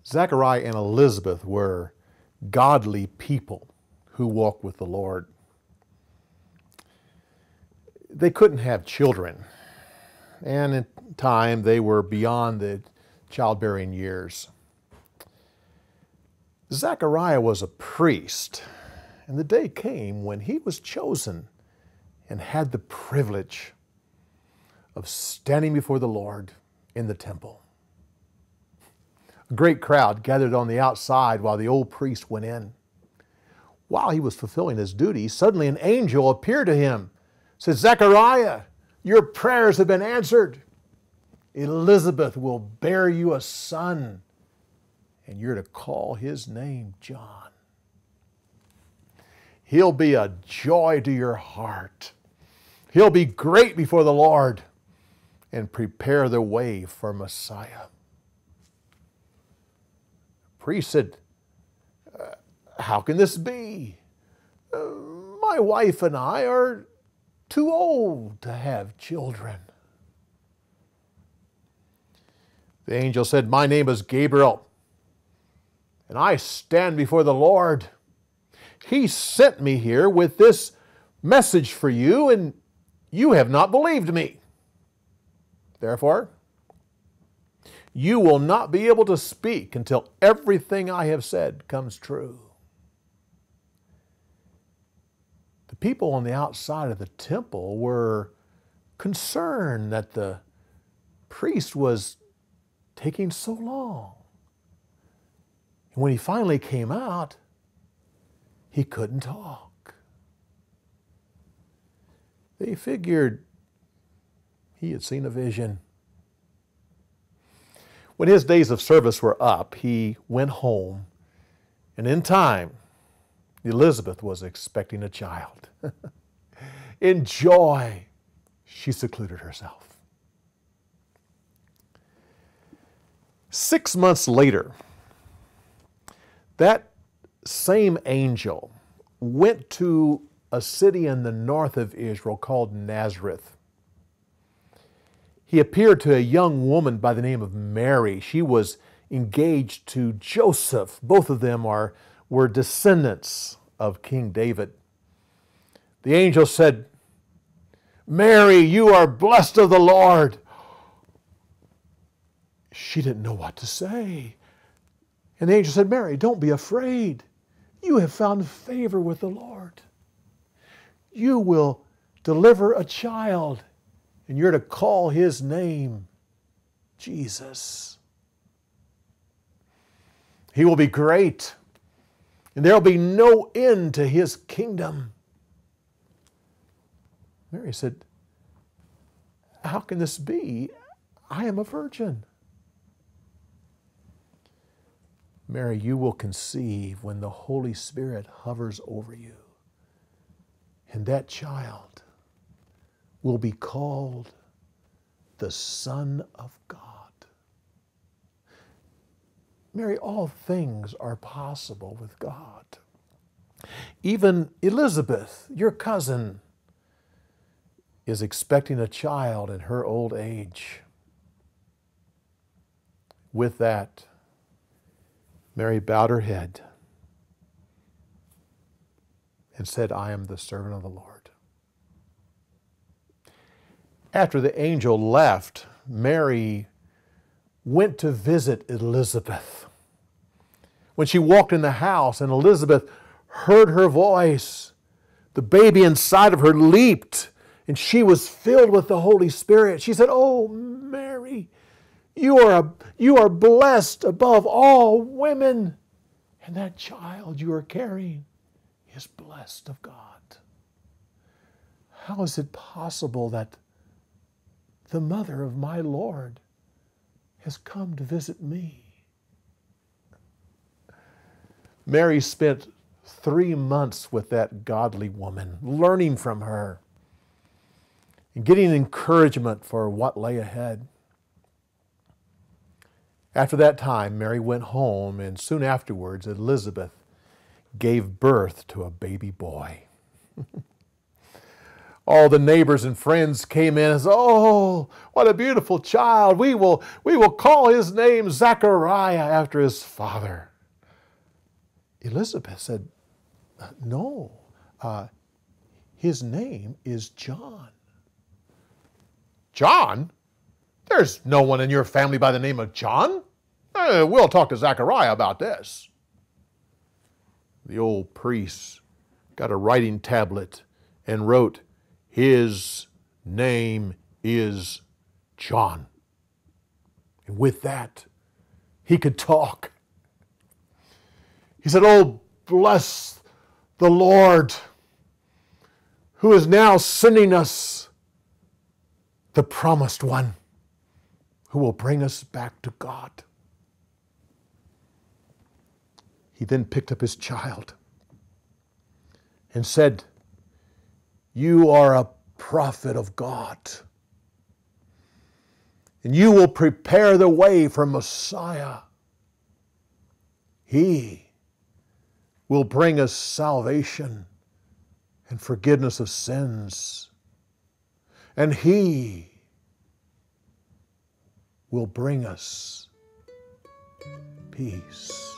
Zechariah and Elizabeth were godly people who walked with the Lord. They couldn't have children, and in time they were beyond the childbearing years. Zechariah was a priest, and the day came when he was chosen and had the privilege of standing before the Lord in the temple. A great crowd gathered on the outside while the old priest went in. While he was fulfilling his duty, suddenly an angel appeared to him, said, "Zechariah, your prayers have been answered. Elizabeth will bear you a son, and you're to call his name John. He'll be a joy to your heart. He'll be great before the Lord and prepare the way for Messiah." The priest said, "How can this be? My wife and I are too old to have children." The angel said, "My name is Gabriel, and I stand before the Lord. He sent me here with this message for you, and you have not believed me. Therefore, you will not be able to speak until everything I have said comes true." The people on the outside of the temple were concerned that the priest was taking so long. And when he finally came out, he couldn't talk. They figured he had seen a vision. When his days of service were up, he went home, and in time, Elizabeth was expecting a child. In joy, she secluded herself. 6 months later, that same angel went to a city in the north of Israel called Nazareth. He appeared to a young woman by the name of Mary. She was engaged to Joseph. Both of them were descendants of King David. The angel said, "Mary, you are blessed of the Lord." She didn't know what to say. And the angel said, "Mary, don't be afraid. You have found favor with the Lord. You will deliver a child, and you're to call his name Jesus. He will be great, and there will be no end to his kingdom." Mary said, "How can this be? I am a virgin." "Mary, you will conceive when the Holy Spirit hovers over you, and that child will be called the Son of God." Mary, all things are possible with God. Even Elizabeth, your cousin, is expecting a child in her old age. With that, Mary bowed her head and said, "I am the servant of the Lord." After the angel left, Mary went to visit Elizabeth. When she walked in the house and Elizabeth heard her voice, the baby inside of her leaped and she was filled with the Holy Spirit. She said, "Oh, Mary, you are blessed above all women, and that child you are carrying is blessed of God. How is it possible that the mother of my Lord has come to visit me?" Mary spent 3 months with that godly woman, learning from her and getting encouragement for what lay ahead. After that time, Mary went home, and soon afterwards, Elizabeth gave birth to a baby boy. All the neighbors and friends came in and said, "Oh, what a beautiful child. We will call his name Zachariah after his father." Elizabeth said, "No, his name is John." "John? There's no one in your family by the name of John. We'll talk to Zachariah about this." The old priest got a writing tablet and wrote, "His name is John." And with that, he could talk. He said, "Oh, bless the Lord, who is now sending us the promised one, who will bring us back to God." He then picked up his child and said, "You are a prophet of God, and you will prepare the way for Messiah. He will bring us salvation and forgiveness of sins, and He will bring us peace."